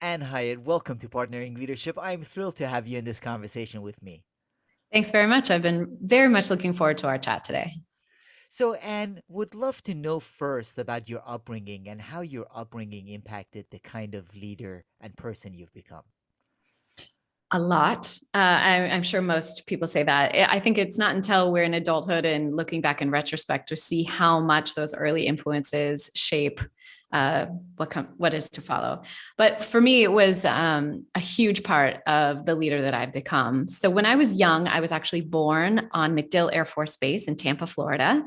Ann Hiatt, welcome to Partnering Leadership. I'm thrilled to have you in this conversation with me. Thanks very much. I've been very much looking forward to our chat today. So, Ann, would love to know first about your upbringing and how your upbringing impacted the kind of leader and person you've become. A lot. I'm sure most people say that. I think it's not until we're in adulthood and looking back in retrospect to see how much those early influences shape uh, what is to follow. But for me, it was a huge part of the leader that I've become. So when I was young, I was actually born on MacDill Air Force Base in Tampa, Florida.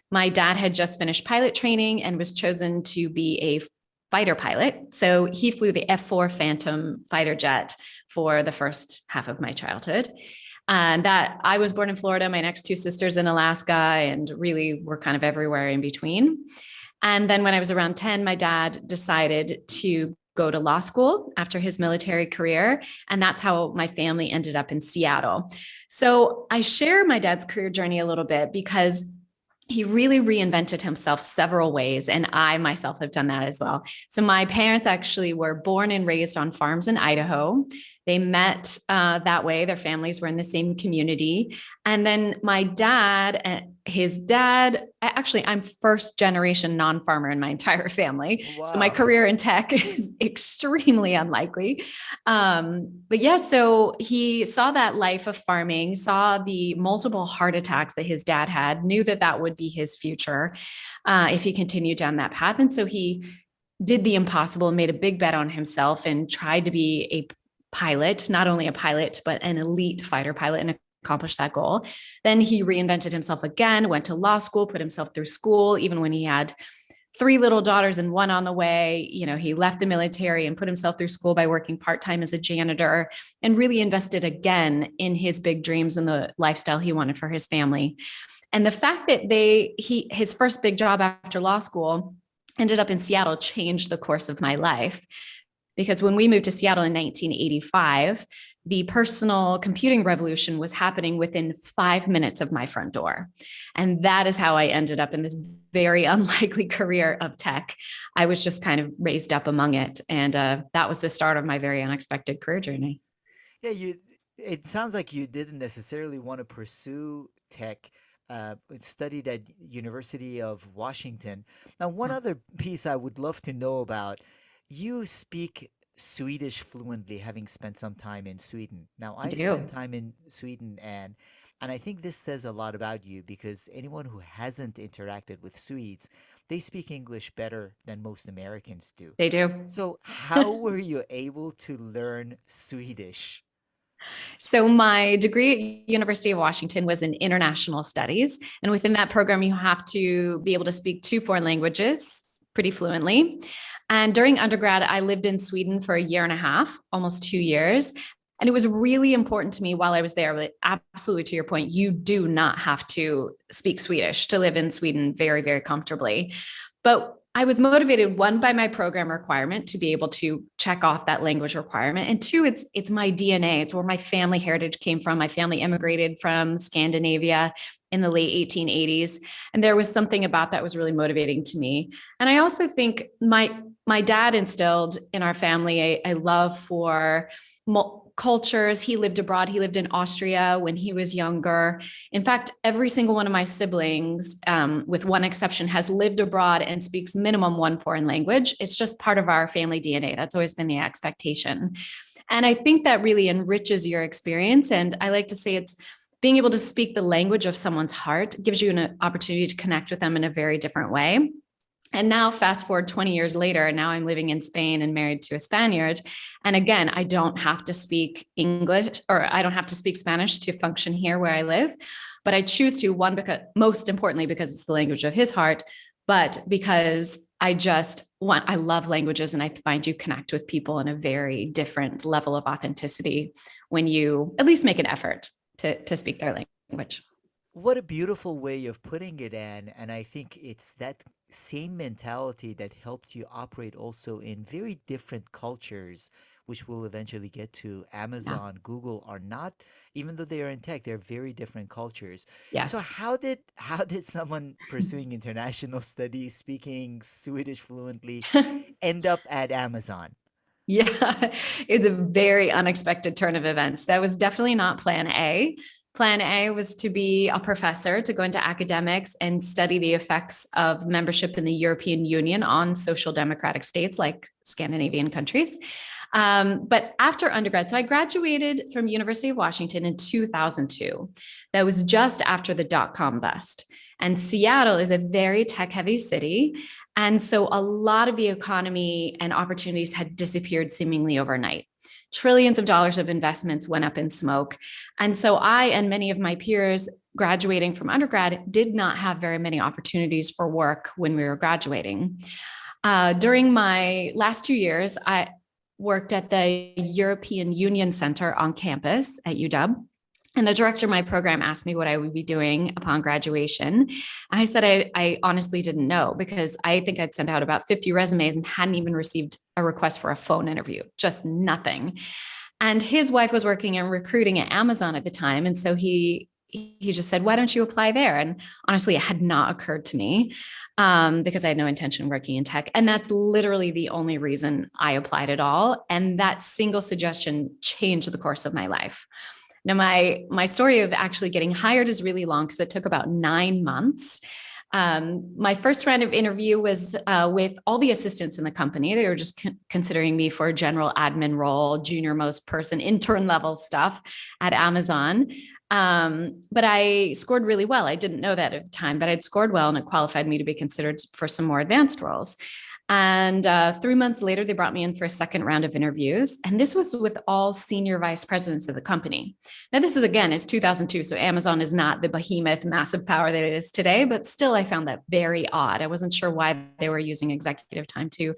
My dad had just finished pilot training and was chosen to be a fighter pilot. So he flew the F-4 Phantom fighter jet for the first half of my childhood. And that I was born in Florida, my next two sisters in Alaska, and really we're kind of everywhere in between. And then when I was around 10, my dad decided to go to law school after his military career. And that's how my family ended up in Seattle. So I share my dad's career journey a little bit because he really reinvented himself several ways. And I myself have done that as well. So my parents actually were born and raised on farms in Idaho. They met that way. Their families were in the same community. And then my dad, his dad, actually, I'm first generation non farmer in my entire family. So my Wow. career in tech is extremely unlikely. But yeah, so he saw that life of farming, saw the multiple heart attacks that his dad had, knew that that would be his future if he continued down that path. And so he did the impossible, made a big bet on himself, and tried to be a pilot, not only a pilot, but an elite fighter pilot, and accomplished that goal. Then he reinvented himself again, went to law school, put himself through school, even when he had three little daughters and one on the way. He left the military and put himself through school by working part-time as a janitor and really invested again in his big dreams and the lifestyle he wanted for his family. And the fact that his first big job after law school ended up in Seattle changed the course of my life. Because when we moved to Seattle in 1985, the personal computing revolution was happening within 5 minutes of my front door. And that is how I ended up in this very unlikely career of tech. I was just kind of raised up among it. And that was the start of my very unexpected career journey. Yeah, it sounds like you didn't necessarily want to pursue tech. Studied at University of Washington. Now, one other piece I would love to know about, you speak Swedish fluently, having spent some time in Sweden. Now, I I've spent do. time in Sweden, and I think this says a lot about you because anyone who hasn't interacted with Swedes, they speak English better than most Americans do. They do. So, how were you able to learn Swedish? So my degree at University of Washington was in international studies, and within that program, you have to be able to speak two foreign languages pretty fluently. And during undergrad, I lived in Sweden for a year and a half, almost 2 years. And it was really important to me while I was there. But absolutely, to your point, you do not have to speak Swedish to live in Sweden very, very comfortably. But I was motivated, one, by my program requirement to be able to check off that language requirement, and two, it's my DNA. It's where my family heritage came from. My family immigrated from Scandinavia in the late 1880s, and there was something about that was really motivating to me. And I also think my dad instilled in our family a love for cultures. He lived abroad. He lived in Austria when he was younger. In fact, every single one of my siblings, with one exception, has lived abroad and speaks minimum one foreign language. It's just part of our family DNA. That's always been the expectation. And I think that really enriches your experience. And I like to say it's being able to speak the language of someone's heart gives you an opportunity to connect with them in a very different way. And now, fast forward 20 years later, now I'm living in Spain and married to a Spaniard. And again, I don't have to speak English, or I don't have to speak Spanish to function here where I live. But I choose to, one, because most importantly, because it's the language of his heart, but because I love languages, and I find you connect with people in a very different level of authenticity when you at least make an effort to speak their language. What a beautiful way of putting it, Anne. And I think it's that same mentality that helped you operate also in very different cultures, which we'll eventually get to. Yeah. Amazon, Google are not, even though they are in tech, they're very different cultures. So Yes. how did someone pursuing international studies, speaking Swedish fluently, end up at Amazon? Yeah, it's a very unexpected turn of events. That was definitely not plan A. Plan A was to be a professor, to go into academics and study the effects of membership in the European Union on social democratic states like Scandinavian countries. But after undergrad, so I graduated from University of Washington in 2002. That was just after the dot-com bust. And Seattle is a very tech-heavy city. And so a lot of the economy and opportunities had disappeared seemingly overnight. Trillions of dollars of investments went up in smoke. And so I and many of my peers graduating from undergrad did not have very many opportunities for work when we were graduating. During my last 2 years, I worked at the European Union Center on campus at UW. And the director of my program asked me what I would be doing upon graduation. And I said, I honestly didn't know, because I think I'd sent out about 50 resumes and hadn't even received a request for a phone interview, just nothing. And his wife was working in recruiting at Amazon at the time. And so he just said, why don't you apply there? And honestly, it had not occurred to me because I had no intention of working in tech. And that's literally the only reason I applied at all. And that single suggestion changed the course of my life. Now, my story of actually getting hired is really long because it took about 9 months. My first round of interview was with all the assistants in the company. They were just considering me for a general admin role, junior most person, intern level stuff at Amazon. But I scored really well. I didn't know that at the time, but I'd scored well and it qualified me to be considered for some more advanced roles. And 3 months later, they brought me in for a second round of interviews. And this was with all senior vice presidents of the company. Now, this is, again, is 2002. So Amazon is not the behemoth, massive power that it is today, but still I found that very odd. I wasn't sure why they were using executive time to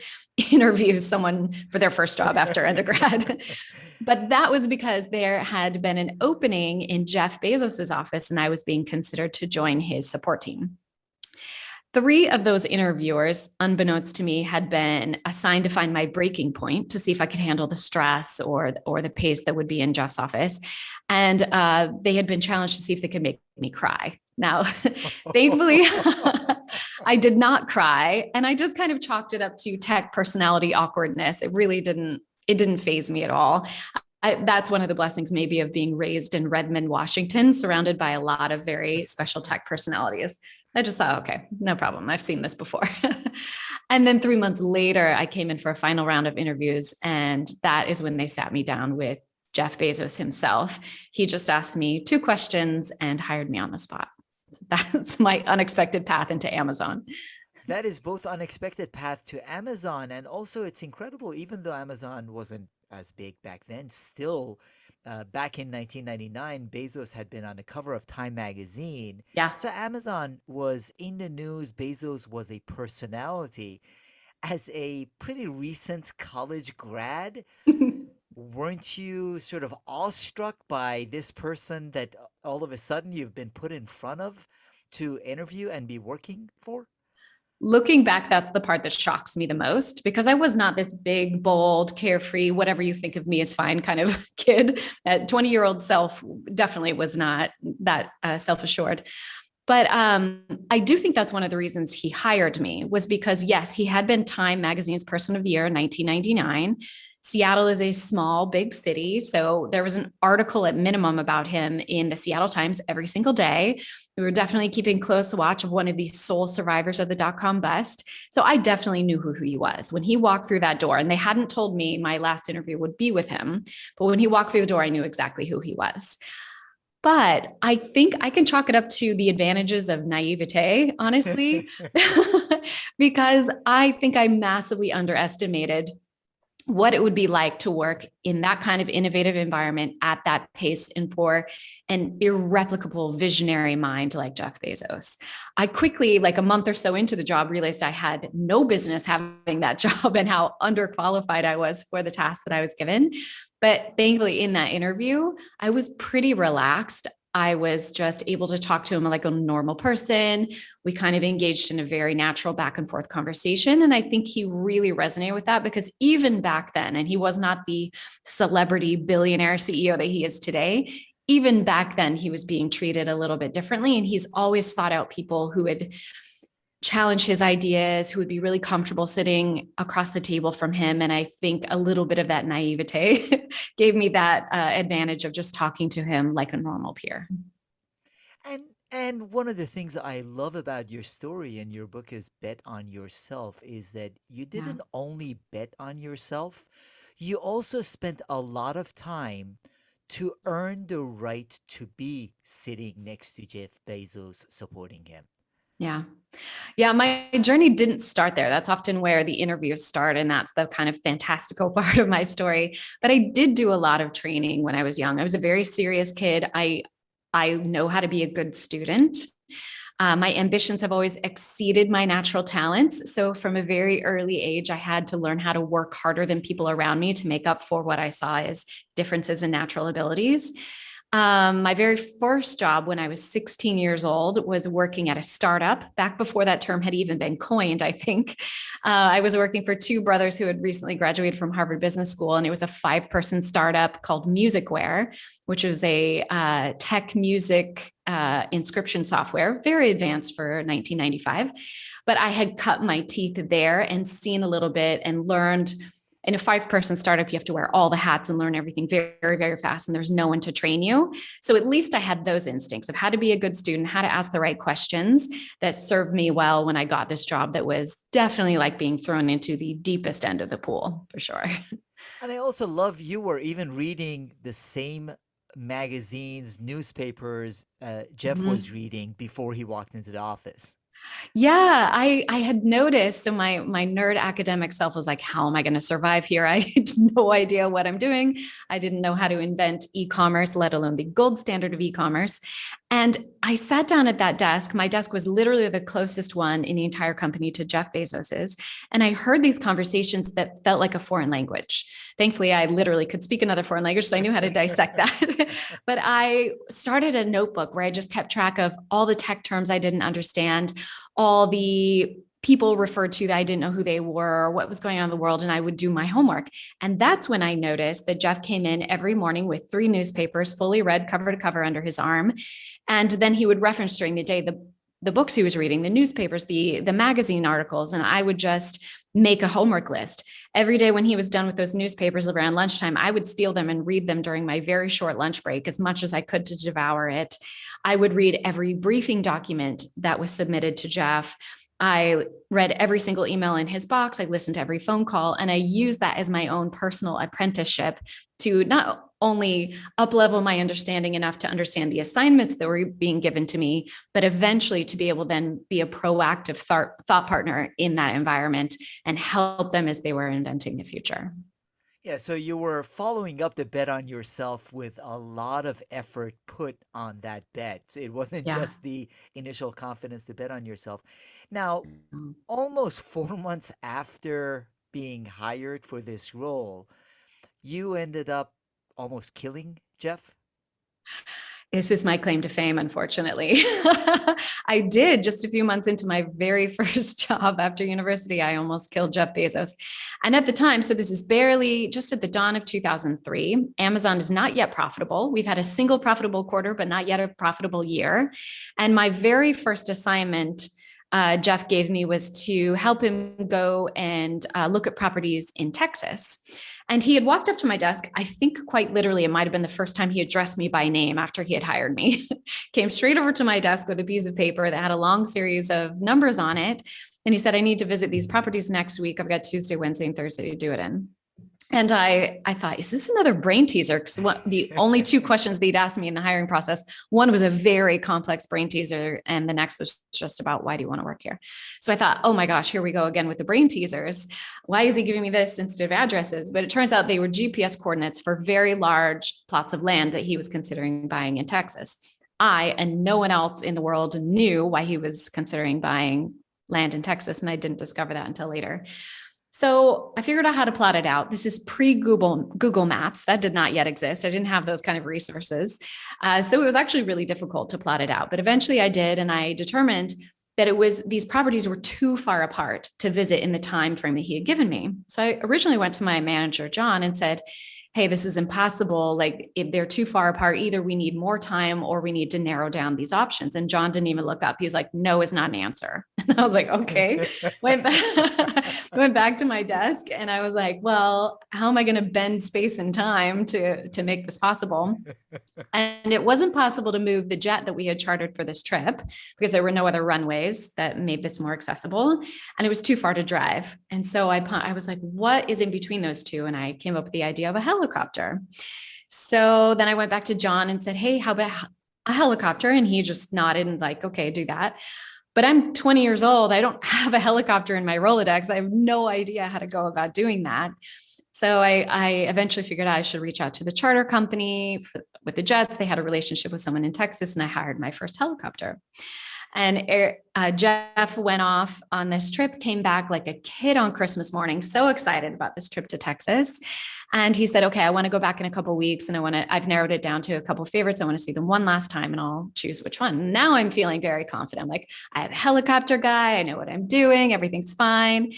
interview someone for their first job after undergrad. But that was because there had been an opening in Jeff Bezos's office, and I was being considered to join his support team. 3 of those interviewers, unbeknownst to me, had been assigned to find my breaking point to see if I could handle the stress or the pace that would be in Jeff's office. And they had been challenged to see if they could make me cry. Now, thankfully, I did not cry. And I just kind of chalked it up to tech personality awkwardness. It didn't faze me at all. That's one of the blessings maybe of being raised in Redmond, Washington, surrounded by a lot of very special tech personalities. I just thought, okay, no problem. I've seen this before. And then 3 months later, I came in for a final round of interviews. And that is when they sat me down with Jeff Bezos himself. He just asked me 2 questions and hired me on the spot. So that's my unexpected path into Amazon. That is both unexpected path to Amazon, and also it's incredible, even though Amazon wasn't as big back then, still back in 1999, Bezos had been on the cover of Time magazine. Yeah. So Amazon was in the news. Bezos was a personality. As a pretty recent college grad, weren't you sort of awestruck by this person that all of a sudden you've been put in front of to interview and be working for? Looking back, that's the part that shocks me the most, because I was not this big, bold, carefree, whatever you think of me is fine kind of kid. That 20-year-old self definitely was not that self-assured. But I do think that's one of the reasons he hired me, was because, yes, he had been Time Magazine's Person of the Year in 1999. Seattle is a small, big city. So there was an article at minimum about him in the Seattle Times every single day. We were definitely keeping close watch of one of these sole survivors of the dot-com bust. So I definitely knew who he was when he walked through that door. And they hadn't told me my last interview would be with him. But when he walked through the door, I knew exactly who he was. But I think I can chalk it up to the advantages of naivete, honestly, because I think I massively underestimated what it would be like to work in that kind of innovative environment at that pace and for an irreplicable visionary mind like Jeff Bezos. I quickly, like a month or so into the job, realized I had no business having that job and how underqualified I was for the task that I was given. But thankfully, in that interview, I was pretty relaxed. I was just able to talk to him like a normal person. We kind of engaged in a very natural back and forth conversation. And I think he really resonated with that, because even back then, and he was not the celebrity billionaire CEO that he is today, even back then he was being treated a little bit differently. And he's always sought out people who would challenge his ideas, who would be really comfortable sitting across the table from him. And I think a little bit of that naivete gave me that advantage of just talking to him like a normal peer. And one of the things I love about your story and your book is Bet on Yourself is that you Yeah. didn't only bet on yourself, you also spent a lot of time to earn the right to be sitting next to Jeff Bezos supporting him. Yeah. Yeah. My journey didn't start there. That's often where the interviews start. And that's the kind of fantastical part of my story. But I did do a lot of training when I was young. I was a very serious kid. I know how to be a good student. My ambitions have always exceeded my natural talents. So from a very early age, I had to learn how to work harder than people around me to make up for what I saw as differences in natural abilities. My very first job when I was 16 years old was working at a startup back before that term had even been coined, I think. I was working for two brothers who had recently graduated from Harvard Business School, and it was a 5-person startup called Musicware, which was a tech music inscription software, very advanced for 1995. But I had cut my teeth there and seen a little bit and learned. In a 5-person startup, you have to wear all the hats and learn everything very, very fast, and there's no one to train you. So at least I had those instincts of how to be a good student, how to ask the right questions that served me well when I got this job that was definitely like being thrown into the deepest end of the pool, for sure. And I also love you were even reading the same magazines, newspapers Jeff Mhm. was reading before he walked into the office. Yeah, I had noticed. So my nerd academic self was like, how am I going to survive here? I had no idea what I'm doing. I didn't know how to invent e-commerce, let alone the gold standard of e-commerce. And I sat down at that desk. My desk was literally the closest one in the entire company to Jeff Bezos's. And I heard these conversations that felt like a foreign language. Thankfully, I literally could speak another foreign language, so I knew how to dissect that. But I started a notebook where I just kept track of all the tech terms I didn't understand, all the people referred to that I didn't know who they were, what was going on in the world, and I would do my homework. And that's when I noticed that Jeff came in every morning with 3 newspapers, fully read cover to cover under his arm. And then he would reference during the day the books he was reading, the newspapers, the magazine articles, and I would just make a homework list. Every day when he was done with those newspapers around lunchtime, I would steal them and read them during my very short lunch break as much as I could to devour it. I would read every briefing document that was submitted to Jeff. I read every single email in his box. I listened to every phone call, and I used that as my own personal apprenticeship to not only up-level my understanding enough to understand the assignments that were being given to me, but eventually to be able then be a proactive thought partner in that environment and help them as they were inventing the future. Yeah, so you were following up the bet on yourself with a lot of effort put on that bet. So it wasn't Yeah. just the initial confidence to bet on yourself. Now, almost 4 months after being hired for this role, you ended up almost killing Jeff. This is my claim to fame, unfortunately. I did just a few months into my very first job after university. I almost killed Jeff Bezos. And at the time, so this is barely just at the dawn of 2003, Amazon is not yet profitable. We've had a single profitable quarter, but not yet a profitable year. And my very first assignment Jeff gave me was to help him go and look at properties in Texas. And he had walked up to my desk. I think quite literally, it might have been the first time he addressed me by name after he had hired me. Came straight over to my desk with a piece of paper that had a long series of numbers on it. And he said, I need to visit these properties next week. I've got Tuesday, Wednesday, and Thursday to do it in. And I thought, is this another brain teaser? Because the only 2 questions that he'd asked me in the hiring process, one was a very complex brain teaser, and the next was just about, why do you want to work here? So I thought, oh my gosh, here we go again with the brain teasers. Why is he giving me this instead of addresses? But it turns out they were GPS coordinates for very large plots of land that he was considering buying in Texas. I and no one else in the world knew why he was considering buying land in Texas, and I didn't discover that until later. So I figured out how to plot it out. This is pre-Google Maps. That did not yet exist. I didn't have those kind of resources. So it was actually really difficult to plot it out. But eventually I did, and I determined that these properties were too far apart to visit in the time frame that he had given me. So I originally went to my manager, John, and said, hey, this is impossible. Like, if they're too far apart, either we need more time or we need to narrow down these options. And John didn't even look up. He's like, no is not an answer. And I was like, okay, went back, went back to my desk and I was like, well, how am I going to bend space and time to make this possible? And it wasn't possible to move the jet that we had chartered for this trip because there were no other runways that made this more accessible. And it was too far to drive. And so I was like, what is in between those two? And I came up with the idea of a helicopter. So then I went back to John and said, hey, how about a helicopter? And he just nodded and like, okay, do that. But I'm 20 years old. I don't have a helicopter in my Rolodex. I have no idea how to go about doing that. So I eventually figured I should reach out to the charter company with the jets. They had a relationship with someone in Texas, and I hired my first helicopter. And Jeff went off on this trip, came back like a kid on Christmas morning, so excited about this trip to Texas. And he said, okay, I want to go back in a couple of weeks and I've narrowed it down to a couple of favorites. I want to see them one last time and I'll choose which one. Now I'm feeling very confident. I'm like, I have a helicopter guy. I know what I'm doing. Everything's fine.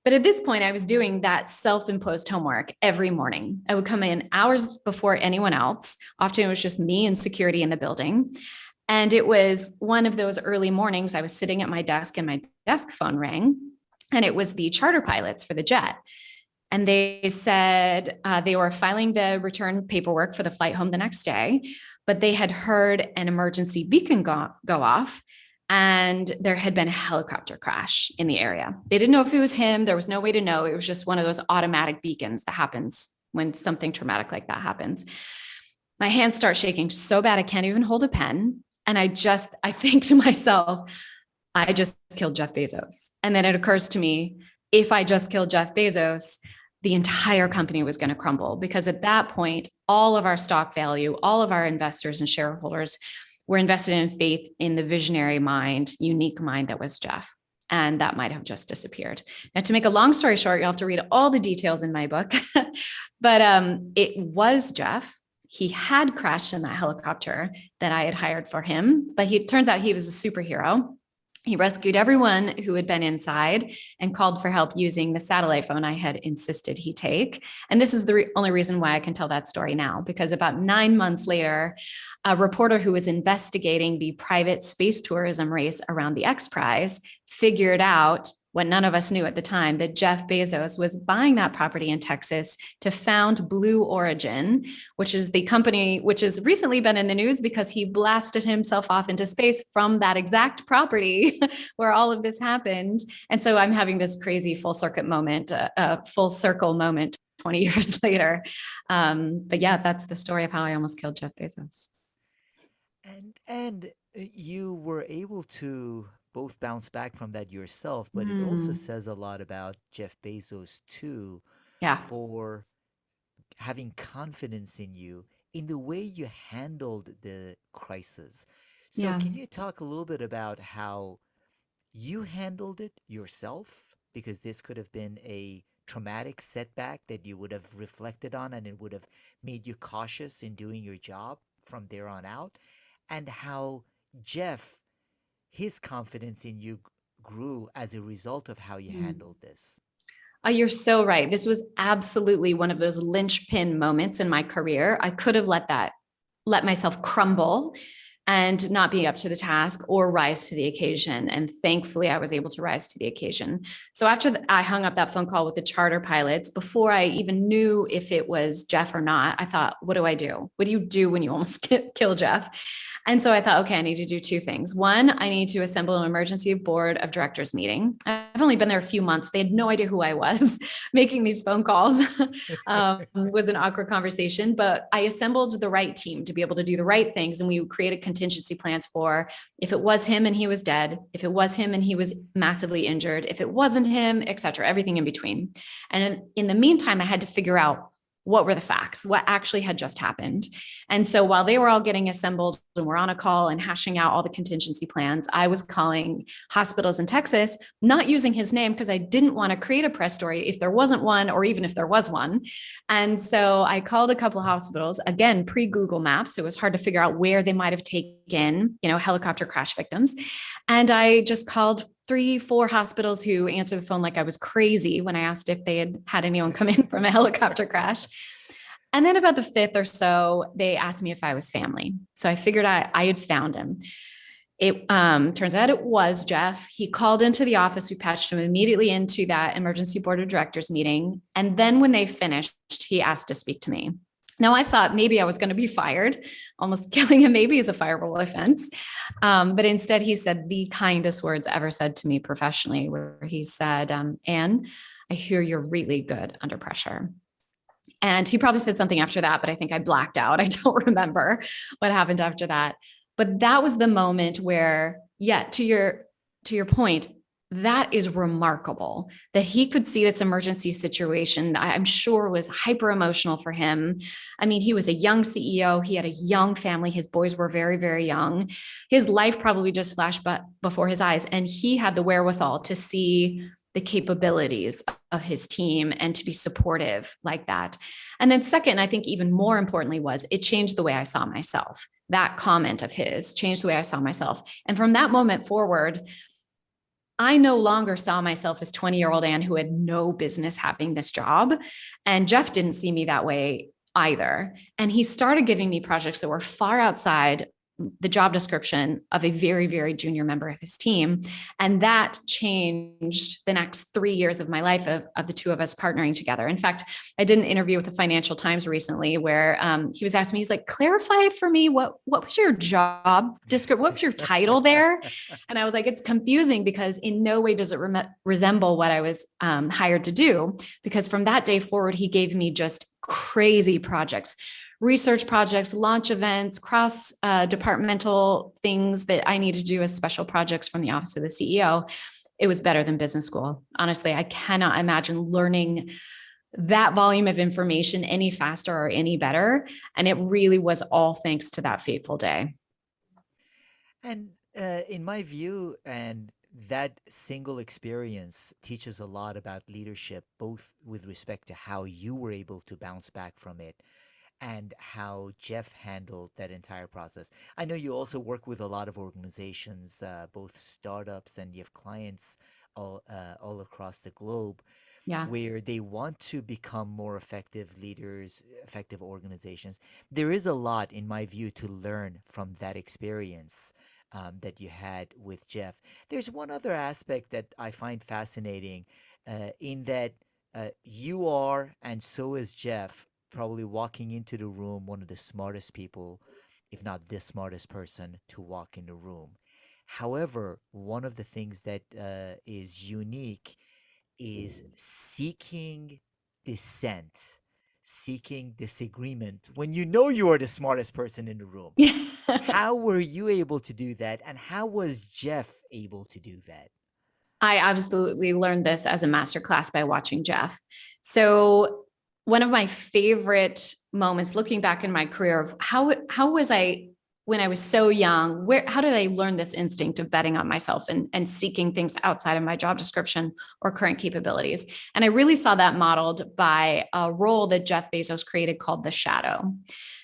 But at this point, I was doing that self-imposed homework every morning. I would come in hours before anyone else. Often it was just me and security in the building. And it was one of those early mornings. I was sitting at my desk and my desk phone rang. And it was the charter pilots for the jet. And they said they were filing the return paperwork for the flight home the next day, but they had heard an emergency beacon go off and there had been a helicopter crash in the area. They didn't know if it was him. There was no way to know. It was just one of those automatic beacons that happens when something traumatic like that happens. My hands start shaking so bad I can't even hold a pen. And I think to myself, I just killed Jeff Bezos. And then it occurs to me, if I just killed Jeff Bezos, the entire company was going to crumble, because at that point, all of our stock value, all of our investors and shareholders were invested in faith in the visionary mind, unique mind that was Jeff. And that might have just disappeared. Now, to make a long story short, you'll have to read all the details in my book. But it was Jeff. He had crashed in that helicopter that I had hired for him, but it turns out he was a superhero. He rescued everyone who had been inside and called for help using the satellite phone I had insisted he take. And this is the only reason why I can tell that story now, because about 9 months later, a reporter who was investigating the private space tourism race around the X Prize figured out what none of us knew at the time, that Jeff Bezos was buying that property in Texas to found Blue Origin, which is the company which has recently been in the news because he blasted himself off into space from that exact property where all of this happened. And so I'm having this crazy full circle moment 20 years later. But yeah, that's the story of how I almost killed Jeff Bezos. And you were able to both bounce back from that yourself, but it also Mm, says a lot about Jeff Bezos too, yeah. for having confidence in you in the way you handled the crisis. So Yeah. can you talk a little bit about how you handled it yourself? Because this could have been a traumatic setback that you would have reflected on and it would have made you cautious in doing your job from there on out. And how Jeff, his confidence in you grew as a result of how you Mm. handled this. You're so right. This was absolutely one of those linchpin moments in my career. I could have let myself crumble and not be up to the task or rise to the occasion. And thankfully, I was able to rise to the occasion. So after I hung up that phone call with the charter pilots, before I even knew if it was Jeff or not, I thought, what do I do? What do you do when you almost kill Jeff? And so I thought, okay, I need to do two things. One, I need to assemble an emergency board of directors meeting. I've only been there a few months. They had no idea who I was. Making these phone calls was an awkward conversation, but I assembled the right team to be able to do the right things. And we created contingency plans for if it was him and he was dead, if it was him and he was massively injured, if it wasn't him, et cetera, everything in between. And in the meantime, I had to figure out what were the facts, what actually had just happened. And so while they were all getting assembled and we're on a call and hashing out all the contingency plans, I was calling hospitals in Texas, not using his name because I didn't want to create a press story if there wasn't one, or even if there was one. And so I called a couple of hospitals, again, pre-Google Maps. It was hard to figure out where they might have taken, helicopter crash victims. And I just called 3, 4 hospitals who answered the phone like I was crazy when I asked if they had had anyone come in from a helicopter crash. And then about the 5th or so, they asked me if I was family. So I figured I had found him. It turns out it was Jeff. He called into the office. We patched him immediately into that emergency board of directors meeting. And then when they finished, he asked to speak to me. Now, I thought maybe I was going to be fired. Almost killing him maybe is a fireable offense. But instead, he said the kindest words ever said to me professionally, where he said, Ann, I hear you're really good under pressure. And he probably said something after that, but I think I blacked out. I don't remember what happened after that. But that was the moment where, yeah, to your point, that is remarkable that he could see this emergency situation. I'm sure was hyper emotional for him. I mean, he was a young CEO. He had a young family. His boys were very, very young. His life probably just flashed before his eyes. And he had the wherewithal to see the capabilities of his team and to be supportive like that. And then second, I think even more importantly was it changed the way I saw myself. That comment of his changed the way I saw myself. And from that moment forward, I no longer saw myself as 20-year-old Ann who had no business having this job. And Jeff didn't see me that way either. And he started giving me projects that were far outside the job description of a very, very junior member of his team. And that changed the next 3 years of my life of the two of us partnering together. In fact, I did an interview with the Financial Times recently where he was asking me, he's like, clarify for me, what was your job description? What was your title there? And I was like, it's confusing because in no way does it resemble what I was hired to do. Because from that day forward, he gave me just crazy projects, research projects, launch events, cross departmental things that I needed to do as special projects from the office of the CEO. It was better than business school. Honestly, I cannot imagine learning that volume of information any faster or any better. And it really was all thanks to that fateful day. And in my view, and that single experience teaches a lot about leadership, both with respect to how you were able to bounce back from it and how Jeff handled that entire process. I know you also work with a lot of organizations, both startups and you have clients all across the globe Yeah. where they want to become more effective leaders, effective organizations. There is a lot, in my view, to learn from that experience that you had with Jeff. There's one other aspect that I find fascinating in that you are, and so is Jeff, probably walking into the room, one of the smartest people, if not the smartest person to walk in the room. However, one of the things that is unique is seeking dissent, seeking disagreement when you know you are the smartest person in the room. How were you able to do that? And how was Jeff able to do that? I absolutely learned this as a masterclass by watching Jeff. So one of my favorite moments looking back in my career of how was I when I was so young, how did I learn this instinct of betting on myself and seeking things outside of my job description or current capabilities? And I really saw that modeled by a role that Jeff Bezos created called the shadow.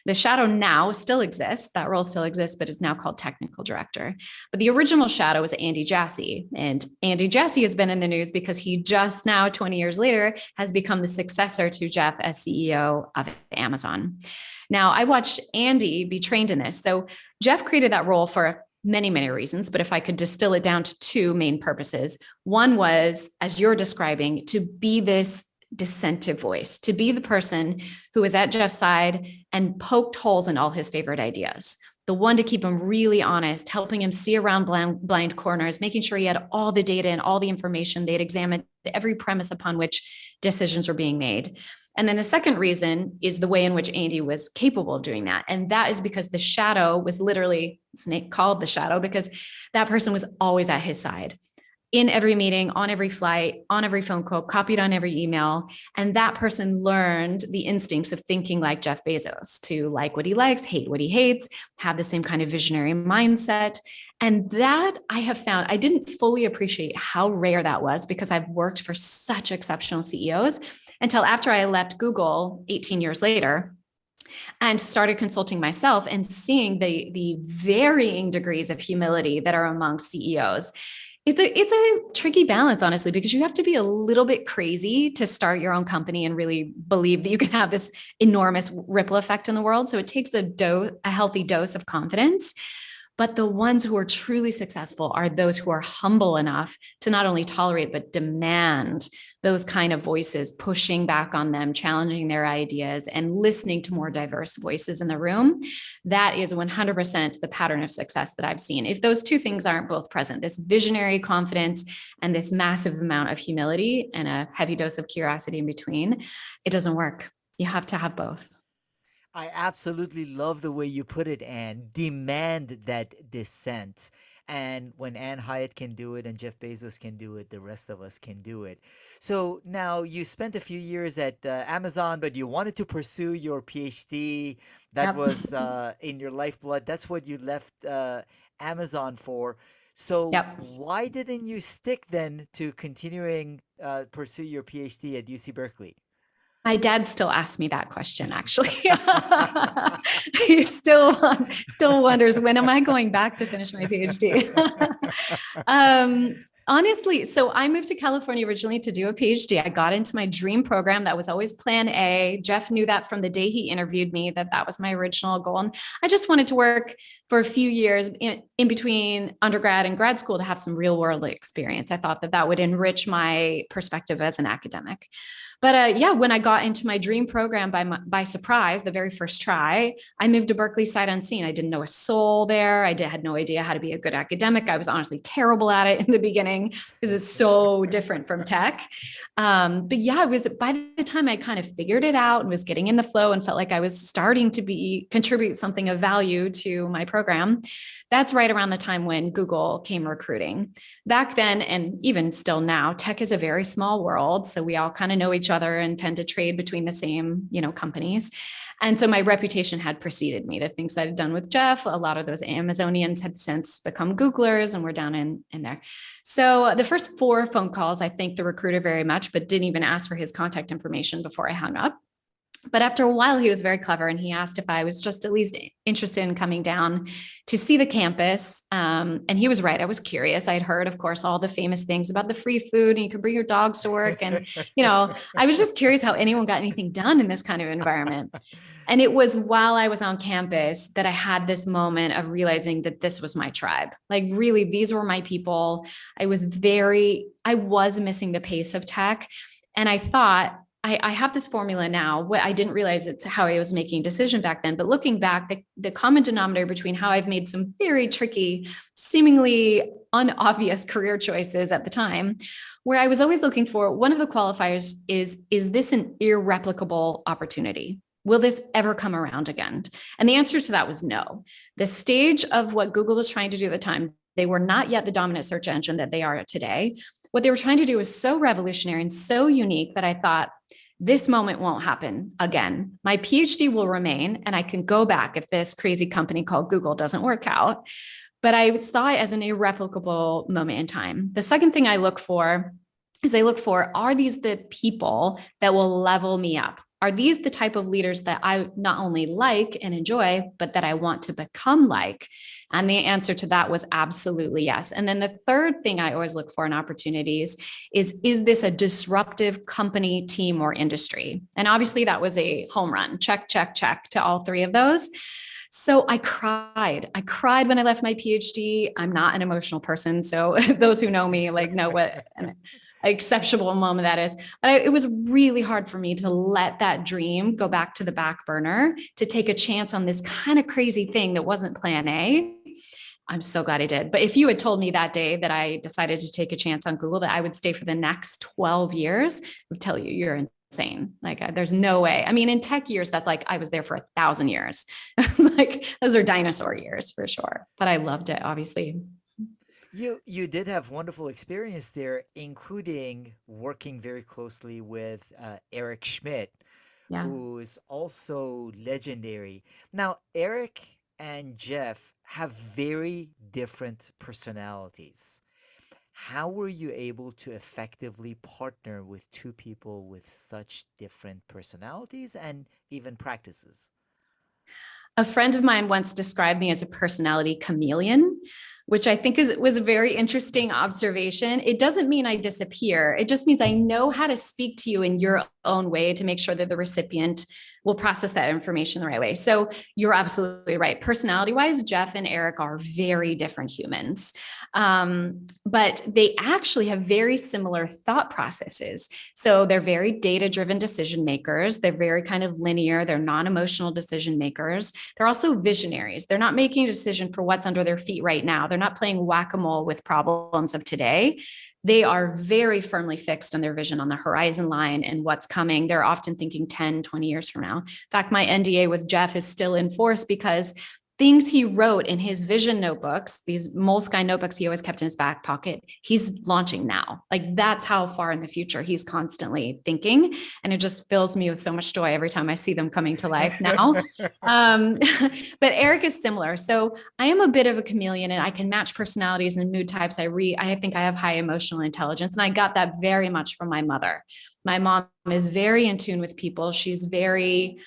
The shadow now still exists. That role still exists, but it's now called technical director. But the original shadow was Andy Jassy. And Andy Jassy has been in the news because he just now, 20 years later, has become the successor to Jeff as CEO of Amazon. Now, I watched Andy be trained in this. So Jeff created that role for many, many reasons. But if I could distill it down to two main purposes, one was, as you're describing, to be this dissentive voice, to be the person who was at Jeff's side and poked holes in all his favorite ideas. The one to keep him really honest, helping him see around blind corners, making sure he had all the data and all the information. They'd examined every premise upon which decisions were being made. And then the second reason is the way in which Andy was capable of doing that. And that is because the shadow was literally, it's called the shadow because that person was always at his side. In every meeting, on every flight, on every phone call, copied on every email. And that person learned the instincts of thinking like Jeff Bezos, to like what he likes, hate what he hates, have the same kind of visionary mindset. And that I have found, I didn't fully appreciate how rare that was because I've worked for such exceptional CEOs until after I left Google 18 years later and started consulting myself and seeing the varying degrees of humility that are among CEOs. It's a tricky balance, honestly, because you have to be a little bit crazy to start your own company and really believe that you can have this enormous ripple effect in the world. So it takes a healthy dose of confidence. But the ones who are truly successful are those who are humble enough to not only tolerate, but demand those kind of voices, pushing back on them, challenging their ideas, and listening to more diverse voices in the room. That is 100% the pattern of success that I've seen. If those two things aren't both present, this visionary confidence and this massive amount of humility and a heavy dose of curiosity in between, it doesn't work. You have to have both. I absolutely love the way you put it, Anne. Demand that dissent. And when Ann Hiatt can do it and Jeff Bezos can do it, the rest of us can do it. So now you spent a few years at Amazon, but you wanted to pursue your PhD. That Yep. was in your lifeblood. That's what you left Amazon for. So Yep. why didn't you stick then to continuing pursue your PhD at UC Berkeley? My dad still asks me that question, actually. He still wonders, when am I going back to finish my PhD? Honestly, so I moved to California originally to do a PhD. I got into my dream program. That was always plan A. Jeff knew that from the day he interviewed me, that that was my original goal. And I just wanted to work for a few years in between undergrad and grad school to have some real world experience. I thought that that would enrich my perspective as an academic. But yeah, when I got into my dream program by surprise, the very first try, I moved to Berkeley sight unseen. I didn't know a soul there. Had no idea how to be a good academic. I was honestly terrible at it in the beginning because it's so different from tech. But yeah, it was by the time I kind of figured it out and was getting in the flow and felt like I was starting to contribute something of value to my program. That's right around the time when Google came recruiting. Back then, and even still now, tech is a very small world. So we all kind of know each other and tend to trade between the same, companies. And so my reputation had preceded me. The things that I had done with Jeff, a lot of those Amazonians had since become Googlers and we're down in there. So the first 4 phone calls, I thanked the recruiter very much, but didn't even ask for his contact information before I hung up. But after a while, he was very clever and he asked if I was just at least interested in coming down to see the campus. And he was right. I was curious. I'd heard, of course, all the famous things about the free food and you could bring your dogs to work. And, I was just curious how anyone got anything done in this kind of environment. And it was while I was on campus that I had this moment of realizing that this was my tribe. Like, really, these were my people. I was missing the pace of tech. And I thought, I have this formula now. What I didn't realize it's how I was making a decision back then. But looking back, the common denominator between how I've made some very tricky, seemingly unobvious career choices at the time, where I was always looking for one of the qualifiers is this an irreplicable opportunity? Will this ever come around again? And the answer to that was no. The stage of what Google was trying to do at the time, they were not yet the dominant search engine that they are today. What they were trying to do was so revolutionary and so unique that I thought, this moment won't happen again. My PhD will remain, and I can go back if this crazy company called Google doesn't work out. But I saw it as an irreplicable moment in time. The second thing I look for are these the people that will level me up? Are these the type of leaders that I not only like and enjoy, but that I want to become like? And the answer to that was absolutely yes. And then the third thing I always look for in opportunities is this a disruptive company, team, or industry? And obviously that was a home run. Check, check, check to all 3 of those. So I cried. I cried when I left my PhD. I'm not an emotional person. So those who know me know what an exceptional moment that is. But it was really hard for me to let that dream go back to the back burner, to take a chance on this kind of crazy thing that wasn't plan A. I'm so glad I did. But if you had told me that day that I decided to take a chance on Google, that I would stay for the next 12 years, I would tell you, you're insane. There's no way. I mean, in tech years, that's I was there for 1,000 years. Those are dinosaur years for sure. But I loved it, obviously. You did have wonderful experience there, including working very closely with Eric Schmidt, Yeah. who is also legendary. Now, Eric and Jeff have very different personalities. How were you able to effectively partner with 2 people with such different personalities and even practices? A friend of mine once described me as a personality chameleon, which I think was a very interesting observation. It doesn't mean I disappear. It just means I know how to speak to you in your own way to make sure that the recipient will process that information the right way. So you're absolutely right. Personality wise, Jeff and Eric are very different humans. But they actually have very similar thought processes. So they're very data driven decision makers. They're very kind of linear. They're non emotional decision makers. They're also visionaries. They're not making a decision for what's under their feet right now. They're not playing whack a mole with problems of today. They are very firmly fixed on their vision on the horizon line and what's coming. They're often thinking 10, 20 years from now. In fact, my NDA with Jeff is still in force because things he wrote in his vision notebooks, these Moleskine notebooks he always kept in his back pocket, he's launching now. Like that's how far in the future he's constantly thinking. And it just fills me with so much joy every time I see them coming to life now. Um, but Eric is similar. So I am a bit of a chameleon and I can match personalities and mood types. I think I have high emotional intelligence. And I got that very much from my mother. My mom is very in tune with people. She's very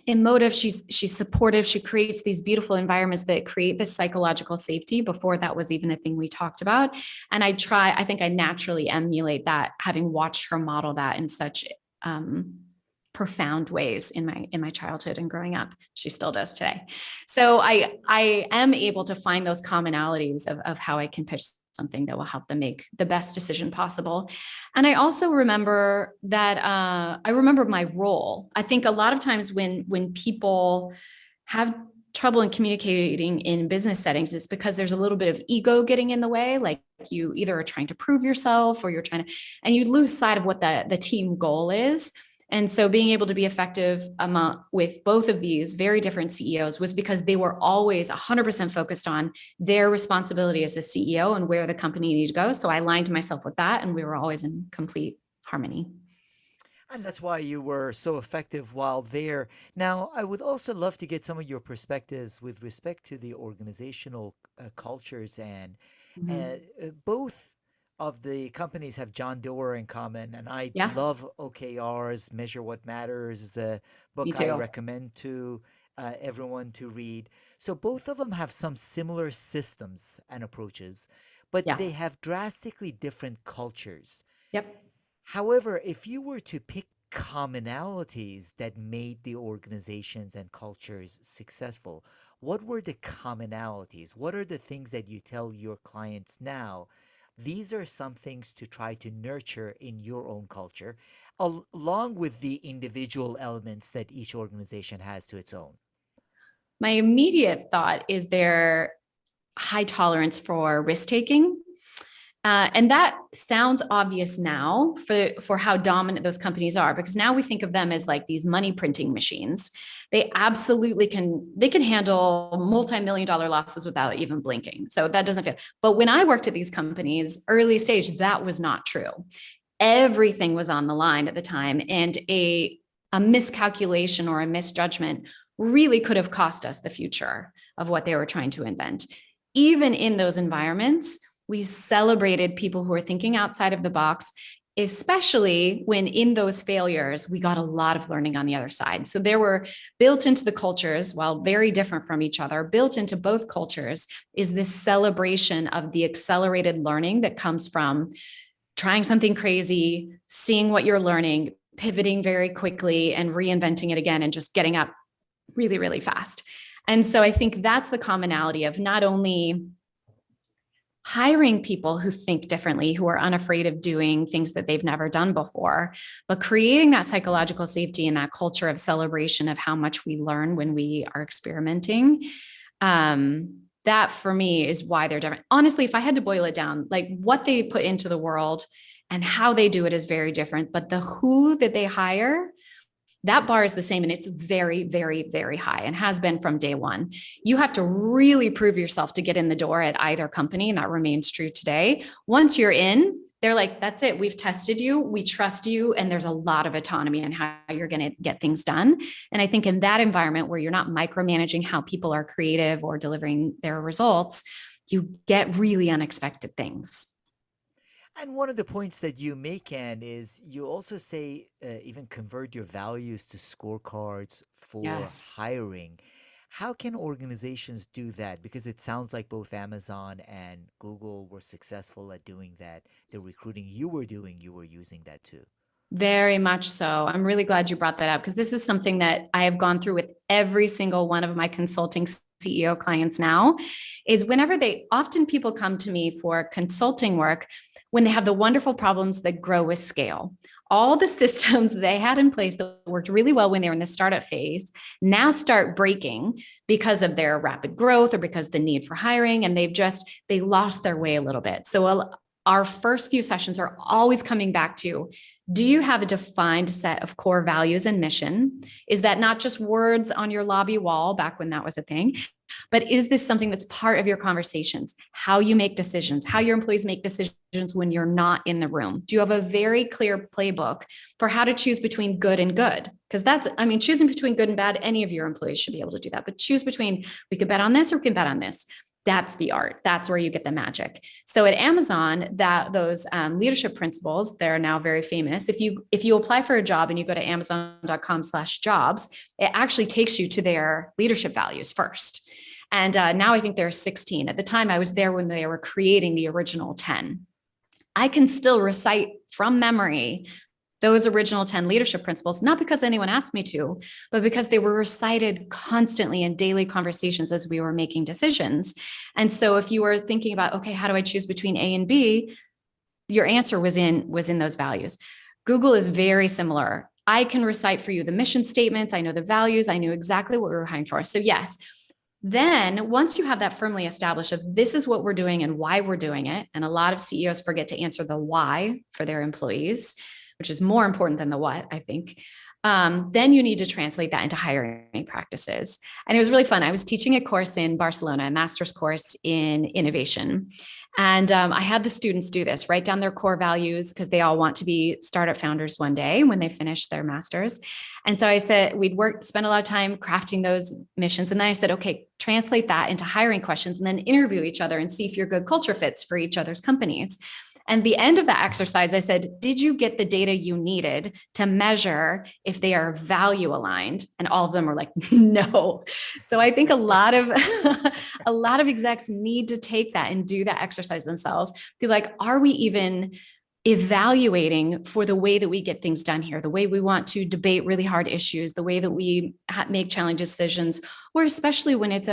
emotive, she's supportive, she creates these beautiful environments that create this psychological safety before that was even a thing we talked about. And I think I naturally emulate that, having watched her model that in such profound ways in my childhood and growing up. She still does today. So I am able to find those commonalities of how I can pitch something that will help them make the best decision possible. And I also remember that I remember my role. I think a lot of times when people have trouble in communicating in business settings, it's because there's a little bit of ego getting in the way. Like you either are trying to prove yourself or you're trying to, and you lose sight of what the team goal is. And so being able to be effective with both of these very different CEOs was because they were always 100% focused on their responsibility as a CEO and where the company needed to go. So I aligned myself with that, and we were always in complete harmony. And that's why you were so effective while there. Now, I would also love to get some of your perspectives with respect to the organizational cultures, and Mm-hmm. both of the companies have John Doerr in common, and I Yeah, love OKRs. Measure What Matters is a me book I too. recommend to everyone to read. So both of them have some similar systems and approaches, but Yeah. they have drastically different cultures. Yep. However, if you were to pick commonalities that made the organizations and cultures successful, what were the commonalities? What are the things that you tell your clients now? These are some things to try to nurture in your own culture, along with the individual elements that each organization has to its own. My immediate thought is their high tolerance for risk taking. And that sounds obvious now for how dominant those companies are, because now we think of them as like these money printing machines. They absolutely can handle multi-million dollar losses without even blinking. So that doesn't feel. But when I worked at these companies, early stage, that was not true. Everything was on the line at the time, and a miscalculation or a misjudgment really could have cost us the future of what they were trying to invent. Even in those environments, we celebrated people who are thinking outside of the box, especially when in those failures, we got a lot of learning on the other side. So there were built into the cultures, while very different from each other, built into both cultures is this celebration of the accelerated learning that comes from trying something crazy, seeing what you're learning, pivoting very quickly and reinventing it again and just getting up really, really fast. And so I think that's the commonality of not only hiring people who think differently, who are unafraid of doing things that they've never done before, but creating that psychological safety and that culture of celebration of how much we learn when we are experimenting. That for me is why they're different. Honestly, if I had to boil it down, like what they put into the world and how they do it is very different, but the who that they hire, that bar is the same, and it's very, very, very high and has been from day one. You have to really prove yourself to get in the door at either company, and that remains true today. Once you're in, they're like, that's it. We've tested you. We trust you. And there's a lot of autonomy in how you're going to get things done. And I think in that environment where you're not micromanaging how people are creative or delivering their results, you get really unexpected things. And one of the points that you make, Ann, is you also say even convert your values to scorecards for Yes. hiring. How can organizations do that? Because it sounds like both Amazon and Google were successful at doing that. The recruiting you were doing, you were using that too. Very much so. I'm really glad you brought that up because this is something that I have gone through with every single one of my consulting CEO clients now is whenever they often people come to me for consulting work when they have the wonderful problems that grow with scale. All the systems they had in place that worked really well when they were in the startup phase now start breaking because of their rapid growth or because the need for hiring and they lost their way a little bit. So our first few sessions are always coming back to, do you have a defined set of core values and mission? Is that not just words on your lobby wall back when that was a thing? But is this something that's part of your conversations? How you make decisions, how your employees make decisions when you're not in the room? Do you have a very clear playbook for how to choose between good and good? Because choosing between good and bad, any of your employees should be able to do that. But choose between, we could bet on this or we can bet on this. That's the art. That's where you get the magic. So at Amazon, those leadership principles, they're now very famous. If you apply for a job and you go to amazon.com/jobs, it actually takes you to their leadership values first. And now I think there are 16. At the time I was there when they were creating the original 10. I can still recite from memory those original 10 leadership principles, not because anyone asked me to, but because they were recited constantly in daily conversations as we were making decisions. And so if you were thinking about, okay, how do I choose between A and B? Your answer was in those values. Google is very similar. I can recite for you the mission statements. I know the values. I knew exactly what we were hiring for. So yes, then once you have that firmly established of this is what we're doing and why we're doing it, and a lot of CEOs forget to answer the why for their employees, which is more important than the what, I think. Then you need to translate that into hiring practices. And it was really fun. I was teaching a course in Barcelona, a master's course in innovation. And I had the students do this, write down their core values because they all want to be startup founders one day when they finish their master's. And so I said, spend a lot of time crafting those missions. And then I said, okay, translate that into hiring questions and then interview each other and see if you're good culture fits for each other's companies. And the end of that exercise, I said, did you get the data you needed to measure if they are value aligned? And all of them were like, no. So I think a lot of a lot of execs need to take that and do that exercise themselves. Be like, are we even evaluating for the way that we get things done here, the way we want to debate really hard issues, the way that we make challenge decisions, or especially when it's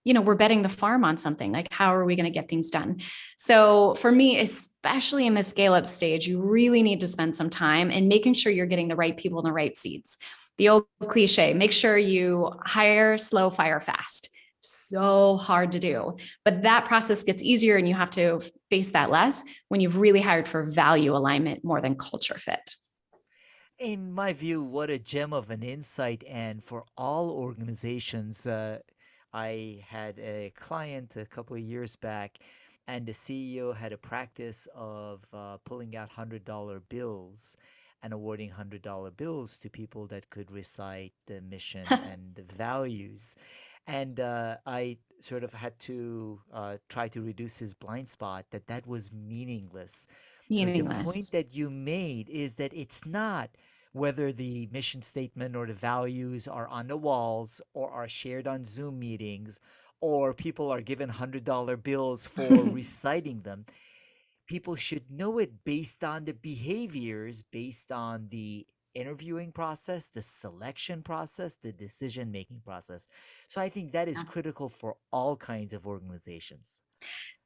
we're betting the farm on something, like how are we going to get things done? So for me, especially in the scale up stage, you really need to spend some time in making sure you're getting the right people in the right seats. The old cliche, make sure you hire slow, fire fast. So hard to do, but that process gets easier and you have to face that less when you've really hired for value alignment more than culture fit. In my view, what a gem of an insight. And for all organizations, I had a client a couple of years back, and the CEO had a practice of pulling out $100 bills and awarding $100 bills to people that could recite the mission and the values. And I sort of had to try to reduce his blind spot that that was meaningless. So the point Meaningless. that you made is that it's not whether the mission statement or the values are on the walls or are shared on Zoom meetings or people are given $100 bills for reciting them. People should know it based on the behaviors, based on the interviewing process, the selection process, the decision making process. So I think that is critical for all kinds of organizations.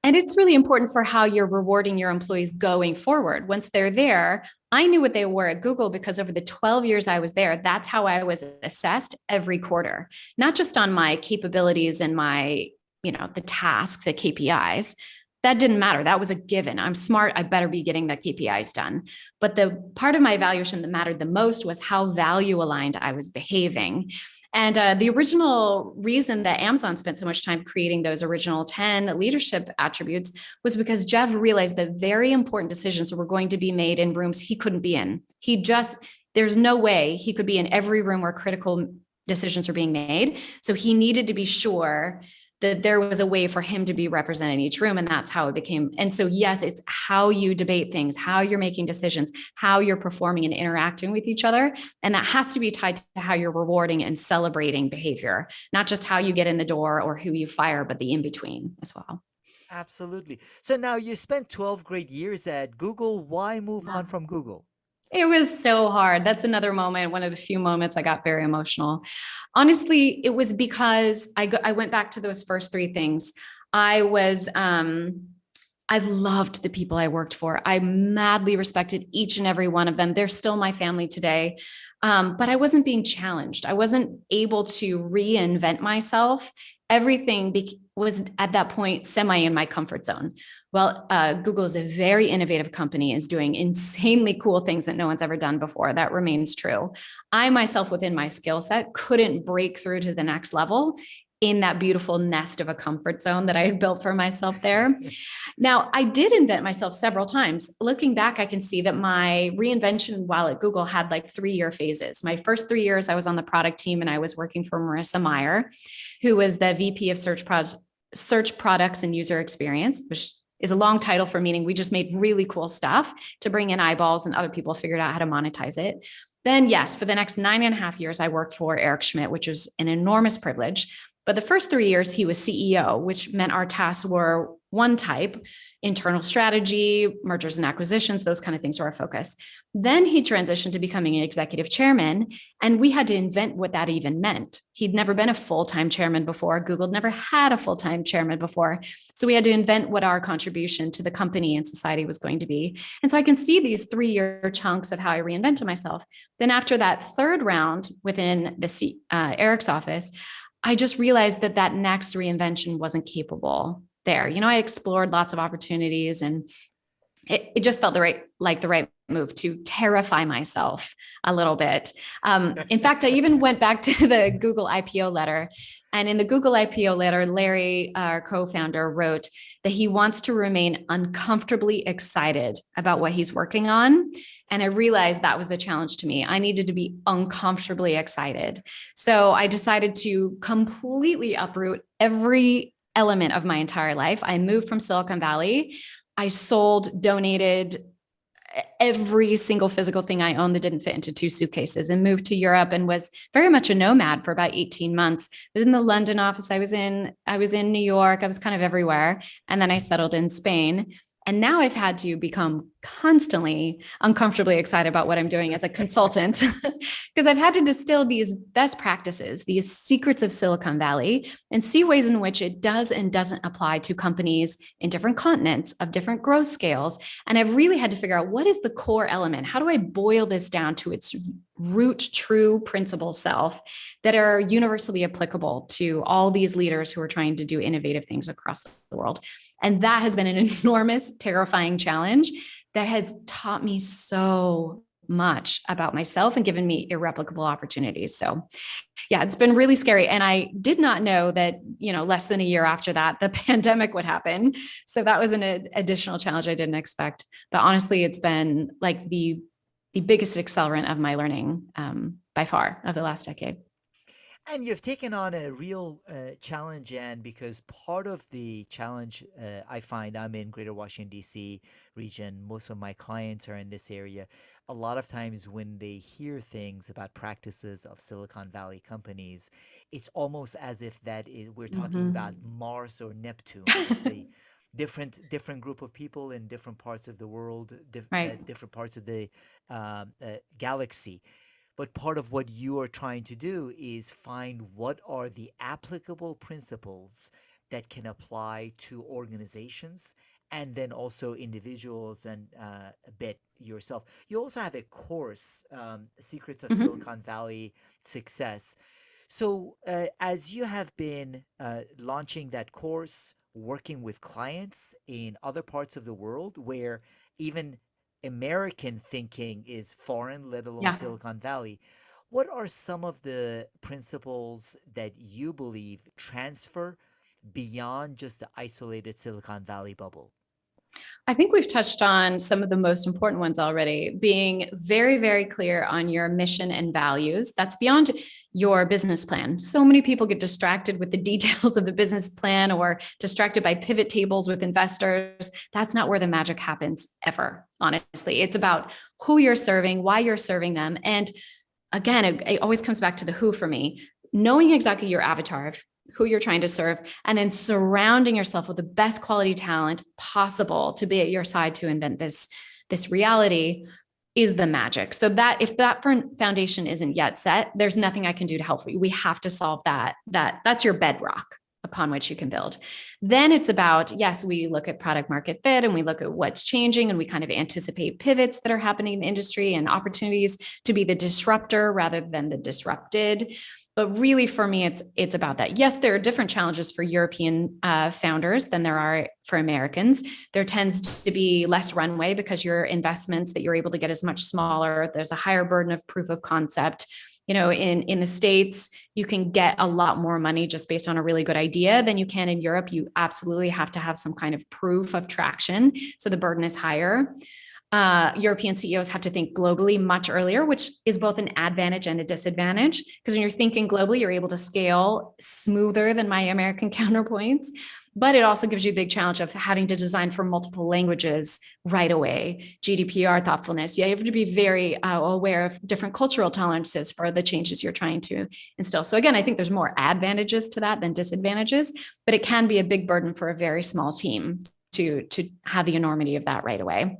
And it's really important for how you're rewarding your employees going forward. Once they're there, I knew what they were at Google because over the 12 years I was there, that's how I was assessed every quarter, not just on my capabilities and my, the task, the KPIs. That didn't matter. That was a given. I'm smart. I better be getting the KPIs done. But the part of my evaluation that mattered the most was how value aligned I was behaving. And the original reason that Amazon spent so much time creating those original 10 leadership attributes was because Jeff realized that very important decisions were going to be made in rooms he couldn't be in. There's no way he could be in every room where critical decisions are being made. So he needed to be sure that there was a way for him to be represented in each room. And that's how it became. And so, yes, it's how you debate things, how you're making decisions, how you're performing and interacting with each other. And that has to be tied to how you're rewarding and celebrating behavior, not just how you get in the door or who you fire, but the in between as well. Absolutely. So now you spent 12 great years at Google. Why move on from Google? It was so hard. That's another moment, one of the few moments I got very emotional. Honestly, it was because I went back to those first three things. I was, I loved the people I worked for. I madly respected each and every one of them. They're still my family today. But I wasn't being challenged. I wasn't able to reinvent myself. Everything was at that point semi in my comfort zone. Well, Google is a very innovative company, is doing insanely cool things that no one's ever done before. That remains true. I myself, within my skill set, couldn't break through to the next level in that beautiful nest of a comfort zone that I had built for myself there. Now, I did invent myself several times. Looking back, I can see that my reinvention while at Google had like 3-year phases. My first 3 years, I was on the product team and I was working for Marissa Meyer, who was the VP of Search Products and User Experience, which is a long title for meaning we just made really cool stuff to bring in eyeballs and other people figured out how to monetize it. Then, yes, for the next 9.5 years, I worked for Eric Schmidt, which was an enormous privilege. But the first 3 years, he was CEO, which meant our tasks were one type: internal strategy, mergers and acquisitions, those kind of things were our focus. Then he transitioned to becoming an executive chairman, and we had to invent what that even meant. He'd never been a full-time chairman before. Google never had a full-time chairman before. So we had to invent what our contribution to the company and society was going to be. And so I can see these 3-year chunks of how I reinvented myself. Then after that third round within the Eric's office, I just realized that that next reinvention wasn't capable there. I explored lots of opportunities and it just felt the right move to terrify myself a little bit. In fact, I even went back to the Google IPO letter. And in the Google IPO letter, Larry, our co-founder, wrote that he wants to remain uncomfortably excited about what he's working on. And I realized that was the challenge to me. I needed to be uncomfortably excited. So I decided to completely uproot every element of my entire life. I moved from Silicon Valley. I sold, donated every single physical thing I owned that didn't fit into 2 suitcases and moved to Europe and was very much a nomad for about 18 months. I was in the London office. I was in New York. I was kind of everywhere. And then I settled in Spain. And now I've had to become constantly uncomfortably excited about what I'm doing as a consultant because I've had to distill these best practices, these secrets of Silicon Valley, and see ways in which it does and doesn't apply to companies in different continents of different growth scales. And I've really had to figure out what is the core element? How do I boil this down to its root, true principle self that are universally applicable to all these leaders who are trying to do innovative things across the world? And that has been an enormous, terrifying challenge that has taught me so much about myself and given me irreplicable opportunities. So yeah, it's been really scary. And I did not know that, less than a year after that, the pandemic would happen. So that was an additional challenge I didn't expect. But honestly, it's been like the biggest accelerant of my learning by far of the last decade. And you've taken on a real challenge, Anne, because part of the challenge I find, I'm in Greater Washington, D.C. region. Most of my clients are in this area. A lot of times when they hear things about practices of Silicon Valley companies, it's almost as if we're talking about Mm-hmm. Mars or Neptune. It's a different group of people in different parts of the world, Right. different parts of the galaxy. But part of what you are trying to do is find what are the applicable principles that can apply to organizations and then also individuals and a bit yourself. You also have a course, Secrets of Mm-hmm. Silicon Valley Success. So, as you have been launching that course, working with clients in other parts of the world where even American thinking is foreign, let alone Yeah. Silicon Valley, what are some of the principles that you believe transfer beyond just the isolated Silicon Valley bubble? I think we've touched on some of the most important ones already, being very, very clear on your mission and values. That's beyond your business plan. So many people get distracted with the details of the business plan or distracted by pivot tables with investors. That's not where the magic happens ever, honestly. It's about who you're serving, why you're serving them. And again, it always comes back to the who for me, knowing exactly your avatar of who you're trying to serve, and then surrounding yourself with the best quality talent possible to be at your side to invent this reality is the magic. So that if that foundation isn't yet set, there's nothing I can do to help you. We have to solve that's your bedrock upon which you can build. Then it's about, yes, we look at product market fit and we look at what's changing and we kind of anticipate pivots that are happening in the industry and opportunities to be the disruptor rather than the disrupted. But really, for me, it's about that. Yes, there are different challenges for European founders than there are for Americans. There tends to be less runway because your investments that you're able to get is much smaller. There's a higher burden of proof of concept. In the States, you can get a lot more money just based on a really good idea than you can in Europe. You absolutely have to have some kind of proof of traction. So the burden is higher. European CEOs have to think globally much earlier, which is both an advantage and a disadvantage. Because when you're thinking globally, you're able to scale smoother than my American counterpoints. But it also gives you a big challenge of having to design for multiple languages right away. GDPR thoughtfulness. Yeah, you have to be very aware of different cultural tolerances for the changes you're trying to instill. So again, I think there's more advantages to that than disadvantages, but it can be a big burden for a very small team to have the enormity of that right away.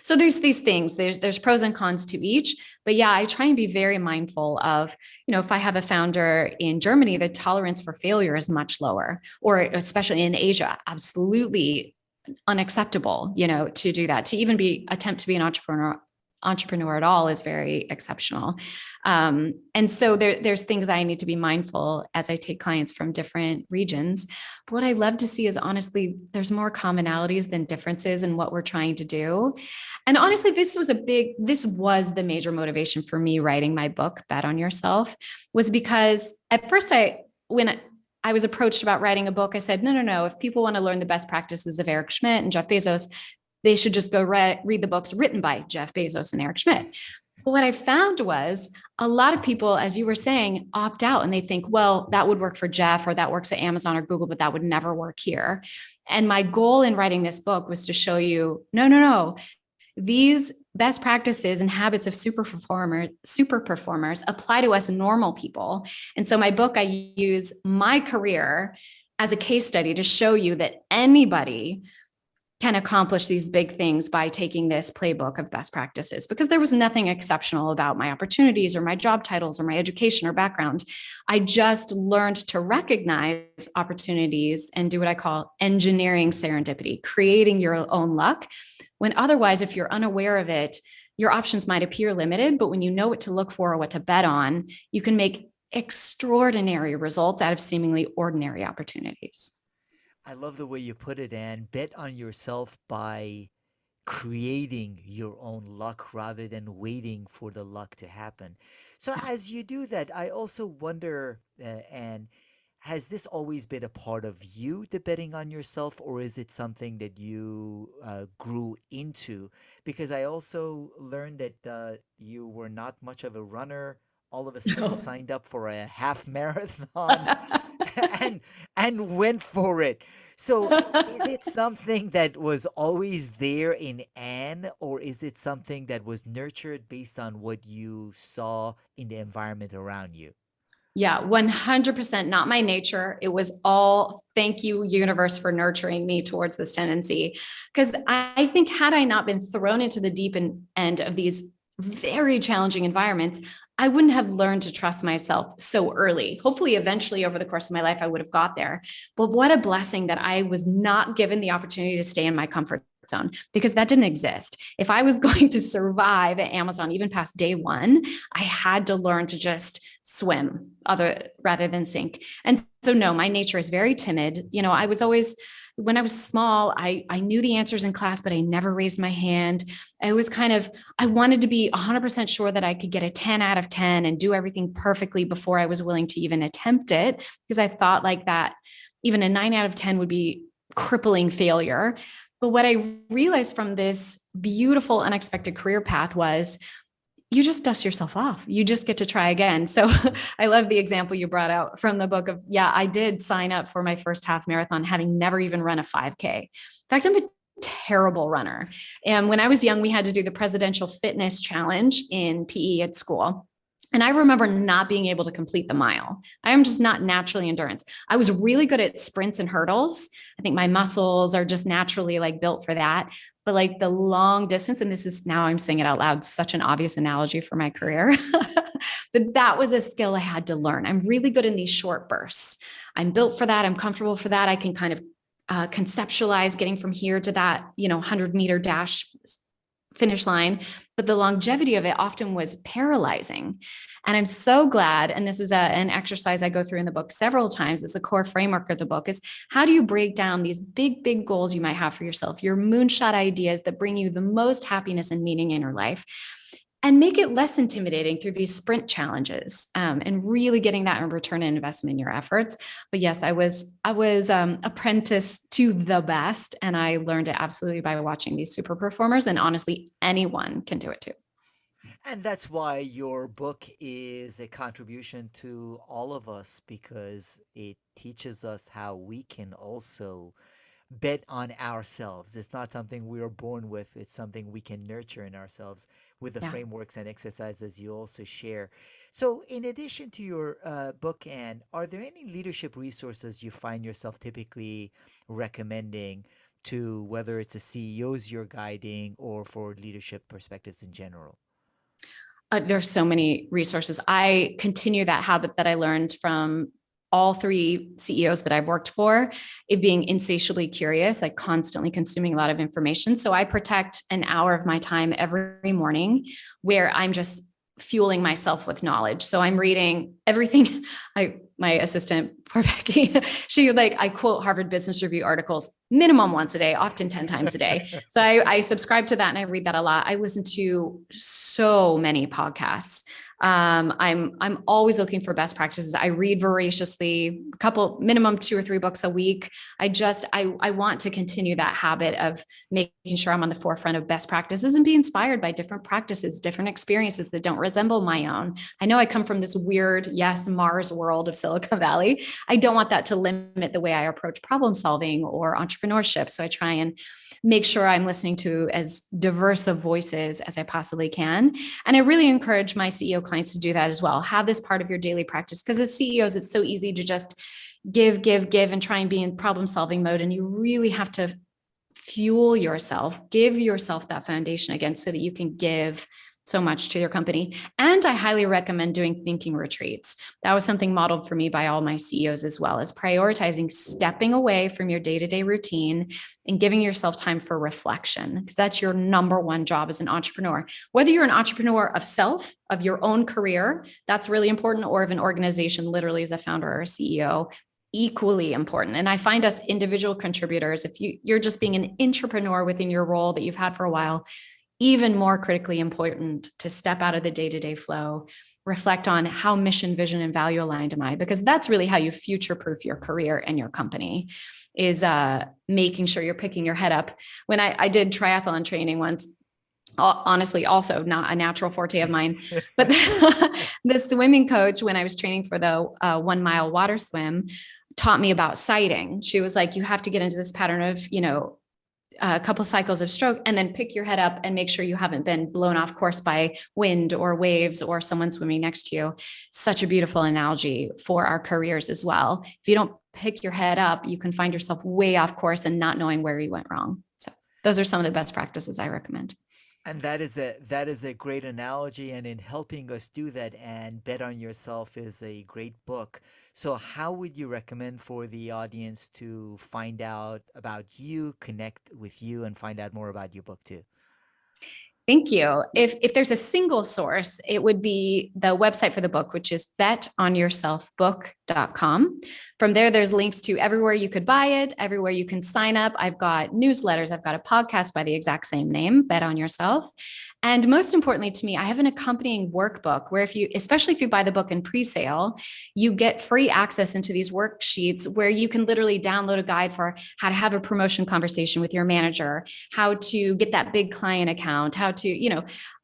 So there's these things, there's pros and cons to each, but yeah, I try and be very mindful of, if I have a founder in Germany, the tolerance for failure is much lower, or especially in Asia, absolutely unacceptable, to do that, to even attempt to be an entrepreneur at all is very exceptional. And so there's things that I need to be mindful as I take clients from different regions. But what I love to see is honestly, there's more commonalities than differences in what we're trying to do. And honestly, this was the major motivation for me writing my book, Bet on Yourself, was because at first when I was approached about writing a book, I said, no. If people want to learn the best practices of Eric Schmidt and Jeff Bezos, they should just go read the books written by Jeff Bezos and Eric Schmidt. But what I found was a lot of people, as you were saying, opt out and they think, well, that would work for Jeff or that works at Amazon or Google, but that would never work here. And my goal in writing this book was to show you, no. These best practices and habits of super performers apply to us normal people. And so my book, I use my career as a case study to show you that anybody can accomplish these big things by taking this playbook of best practices, because there was nothing exceptional about my opportunities or my job titles or my education or background. I just learned to recognize opportunities and do what I call engineering serendipity, creating your own luck, when otherwise, if you're unaware of it, your options might appear limited, but when you know what to look for or what to bet on, you can make extraordinary results out of seemingly ordinary opportunities. I love the way you put it, Anne. Bet on yourself by creating your own luck rather than waiting for the luck to happen. So, as you do that, I also wonder, Anne, has this always been a part of you, the betting on yourself, or is it something that you grew into? Because I also learned that you were not much of a runner. All of a sudden, No. signed up for a half marathon and went for it. So is it something that was always there in Anne, or is it something that was nurtured based on what you saw in the environment around you? Yeah, 100% not my nature. It was all thank you, universe, for nurturing me towards this tendency. Because I think had I not been thrown into the deep end of these very challenging environments, I wouldn't have learned to trust myself so early. Hopefully, eventually over the course of my life, I would have got there. But what a blessing that I was not given the opportunity to stay in my comfort zone, because that didn't exist. If I was going to survive at Amazon, even past day one, I had to learn to just swim rather than sink. And so, no, my nature is very timid. I was always, when I was small, I knew the answers in class, but I never raised my hand. I wanted to be 100% sure that I could get a 10 out of 10 and do everything perfectly before I was willing to even attempt it, because I thought like that, even a 9 out of 10 would be crippling failure. But what I realized from this beautiful, unexpected career path was you just dust yourself off. You just get to try again. So I love the example you brought out from the book of, yeah, I did sign up for my first half marathon, having never even run a 5K. In fact, I'm a terrible runner. And when I was young, we had to do the presidential fitness challenge in PE at school. And I remember not being able to complete the mile. I am just not naturally endurance. I was really good at sprints and hurdles. I think my muscles are just naturally like built for that. But like the long distance, and this is now I'm saying it out loud, such an obvious analogy for my career, but that was a skill I had to learn. I'm really good in these short bursts. I'm built for that. I'm comfortable for that. I can kind of conceptualize getting from here to that, 100-meter dash finish line, but the longevity of it often was paralyzing. And I'm so glad, and this is an exercise I go through in the book several times. It's a core framework of the book is how do you break down these big, big goals you might have for yourself, your moonshot ideas that bring you the most happiness and meaning in your life, and make it less intimidating through these sprint challenges, and really getting that in return and investment in your efforts. But yes, I was apprentice to the best, and I learned it absolutely by watching these super performers. And honestly, anyone can do it too. And that's why your book is a contribution to all of us because it teaches us how we can also bet on ourselves. It's not something we are born with, it's something we can nurture in ourselves with the Yeah. frameworks and exercises you also share. So, in addition to your book, Anne, are there any leadership resources you find yourself typically recommending to whether it's a CEOs you're guiding or for leadership perspectives in general? There's so many resources. I continue that habit that I learned from all three CEOs that I've worked for, it being insatiably curious, like constantly consuming a lot of information. So I protect an hour of my time every morning where I'm just fueling myself with knowledge. So I'm reading everything. My assistant, poor Becky, I quote Harvard Business Review articles minimum once a day, often 10 times a day. So I subscribe to that and I read that a lot. I listen to so many podcasts. I'm always looking for best practices. I read voraciously, a couple minimum 2 or 3 books a week. I want to continue that habit of making sure I'm on the forefront of best practices and be inspired by different practices, different experiences that don't resemble my own. I know I come from this weird, yes, Mars world of Silicon Valley. I don't want that to limit the way I approach problem solving or entrepreneurship. So I try and make sure I'm listening to as diverse of voices as I possibly can. And I really encourage my CEO clients to do that as well. Have this part of your daily practice because as CEOs, it's so easy to just give, and try and be in problem solving mode. And you really have to fuel yourself, give yourself that foundation again so that you can give so much to your company. And I highly recommend doing thinking retreats. That was something modeled for me by all my CEOs as well, as prioritizing stepping away from your day-to-day routine and giving yourself time for reflection, because that's your number one job as an entrepreneur. Whether you're an entrepreneur of self, of your own career, that's really important, or of an organization, literally as a founder or a CEO, equally important. And I find us individual contributors, if you're just being an entrepreneur within your role that you've had for a while, even more critically important to step out of the day-to-day flow, reflect on how mission, vision, and value aligned am I? Because that's really how you future-proof your career and your company, is making sure you're picking your head up. When I did triathlon training once, honestly, also not a natural forte of mine, but the swimming coach, when I was training for the 1 mile water swim, taught me about sighting. She was like, you have to get into this pattern of, a couple cycles of stroke and then pick your head up and make sure you haven't been blown off course by wind or waves or someone swimming next to you. Such a beautiful analogy for our careers as well. If you don't pick your head up, you can find yourself way off course and not knowing where you went wrong. So those are some of the best practices I recommend. And that is a great analogy, and in helping us do that and bet on yourself is a great book. So how would you recommend for the audience to find out about you, connect with you, and find out more about your book too? Thank you. If there's a single source, it would be the website for the book, which is betonyourselfbook.com. From there, there's links to everywhere you could buy it, everywhere you can sign up. I've got newsletters. I've got a podcast by the exact same name, Bet on Yourself. And most importantly to me, I have an accompanying workbook where especially if you buy the book in pre-sale, you get free access into these worksheets where you can literally download a guide for how to have a promotion conversation with your manager, how to get that big client account, how to,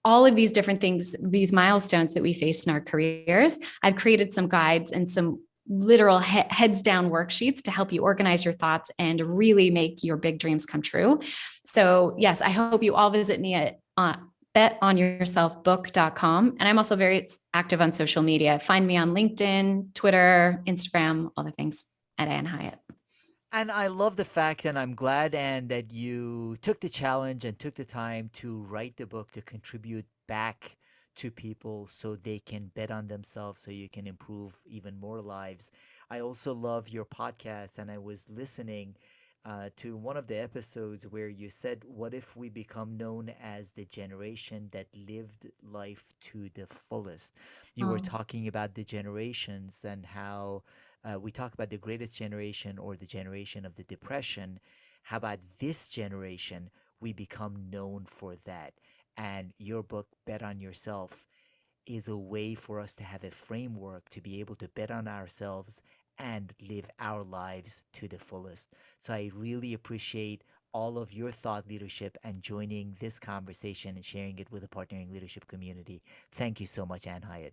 all of these different things, these milestones that we face in our careers. I've created some guides and some literal heads down worksheets to help you organize your thoughts and really make your big dreams come true. So yes, I hope you all visit me at betonyourselfbook.com. And I'm also very active on social media. Find me on LinkedIn, Twitter, Instagram, all the things at Ann Hiatt. And I love the fact, and I'm glad, Anne, that you took the challenge and took the time to write the book to contribute back to people so they can bet on themselves, so you can improve even more lives. I also love your podcast, and I was listening to one of the episodes where you said, "What if we become known as the generation that lived life to the fullest?" You were Oh, talking about the generations and how we talk about the greatest generation or the generation of the depression. How about this generation? We become known for that. And your book, Bet on Yourself, is a way for us to have a framework to be able to bet on ourselves and live our lives to the fullest. So I really appreciate all of your thought leadership and joining this conversation and sharing it with the partnering leadership community. Thank you so much, Ann Hiatt.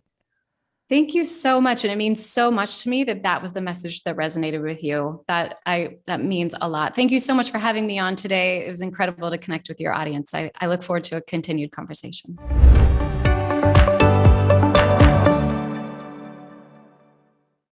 thank you so much. And it means so much to me that that was the message that resonated with you. That means a lot. Thank you so much for having me on today. It was incredible to connect with your audience. I look forward to a continued conversation.